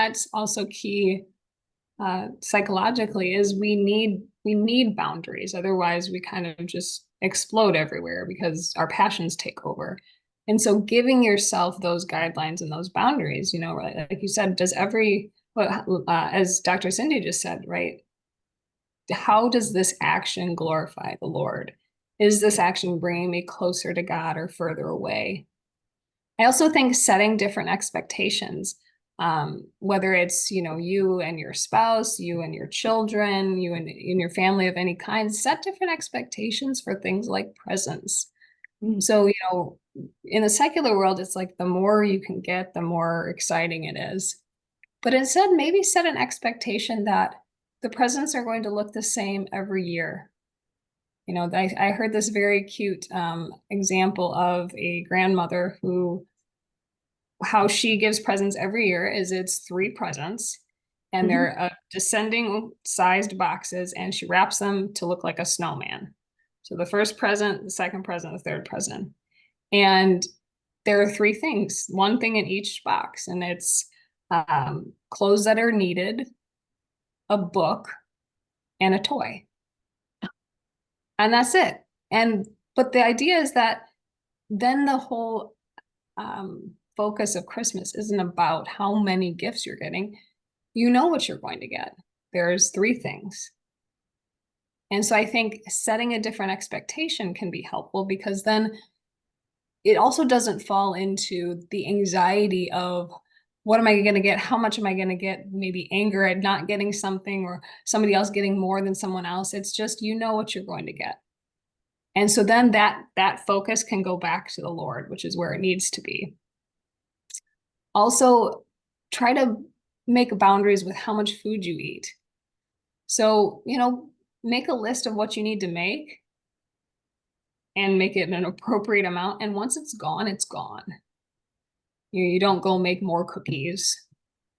that's also key psychologically is we need boundaries. Otherwise, we kind of just explode everywhere because our passions take over. And so giving yourself those guidelines and those boundaries, you know, right, like you said, does every, as Dr. Cindy just said, right? How does this action glorify the Lord? Is this action bringing me closer to God or further away? I also think setting different expectations, whether it's, you know, you and your spouse, you and your children, you and in your family of any kind, set different expectations for things like presents. So, you know, in the secular world, it's like the more you can get, the more exciting it is. But instead, maybe set an expectation that the presents are going to look the same every year. You know, I heard this very cute example of a grandmother who, how she gives presents every year is it's three presents and Mhm. they're descending sized boxes and she wraps them to look like a snowman. So the first present, the second present, the third present. And there are three things, one thing in each box, and it's clothes that are needed, a book, and a toy. And that's it. And but the idea is that then the whole focus of Christmas isn't about how many gifts you're getting. You know what you're going to get. There's three things. And so I think setting a different expectation can be helpful because then it also doesn't fall into the anxiety of what am I going to get? How much am I going to get? Maybe anger at not getting something or somebody else getting more than someone else. It's just you know what you're going to get. And so then that focus can go back to the Lord, which is where it needs to be. Also, try to make boundaries with how much food you eat. So, you know, make a list of what you need to make and make it an appropriate amount. And once it's gone, it's gone. You don't go make more cookies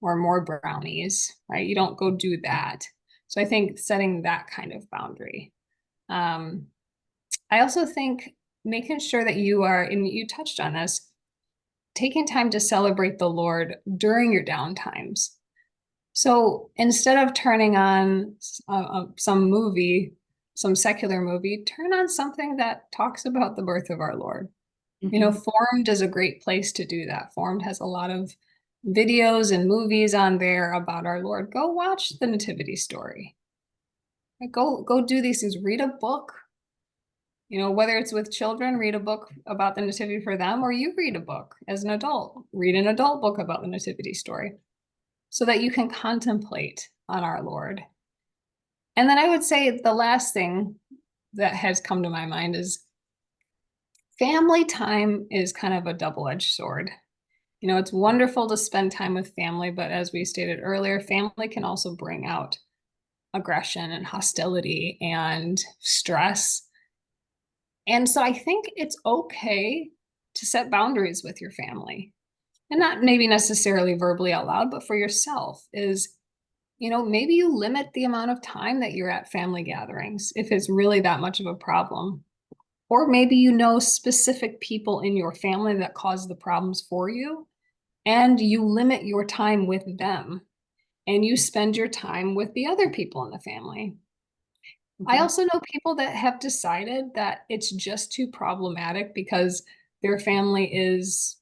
or more brownies, right? You don't go do that. So I think setting that kind of boundary. Um, I also think making sure that you are, and you touched on this, taking time to celebrate the Lord during your downtimes. So instead of turning on some movie, some secular movie, turn on something that talks about the birth of our Lord. You know, Mhm. Formed is a great place to do that. Formed has a lot of videos and movies on there about our Lord. Go watch the Nativity story. Go do these things. Read a book. You know, whether it's with children, read a book about the Nativity for them, or you read a book as an adult. Read an adult book about the Nativity story so that you can contemplate on our Lord. And then I would say the last thing that has come to my mind is family time is kind of a double-edged sword. You know, it's wonderful to spend time with family, but as we stated earlier, family can also bring out aggression and hostility and stress. And so I think it's okay to set boundaries with your family and not maybe necessarily verbally out loud, but for yourself is, you know, maybe you limit the amount of time that you're at family gatherings if it's really that much of a problem. Or maybe you know specific people in your family that cause the problems for you, and you limit your time with them and you spend your time with the other people in the family. I Mhm. also know people that have decided that it's just too problematic because their family is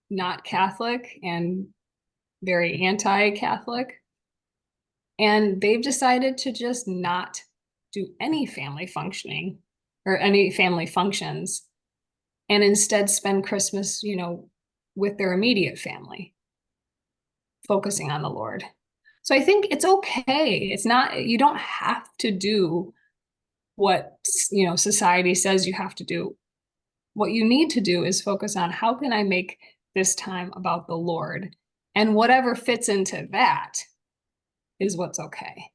not Catholic and very anti-Catholic. And they've decided to just not do any family functioning or any family functions and instead spend Christmas, you know, with their immediate family, focusing on the Lord. So I think it's okay. It's not, you don't have to do what, you know, society says you have to do. What you need to do is focus on how can I make this time about the Lord? And whatever fits into that is what's okay.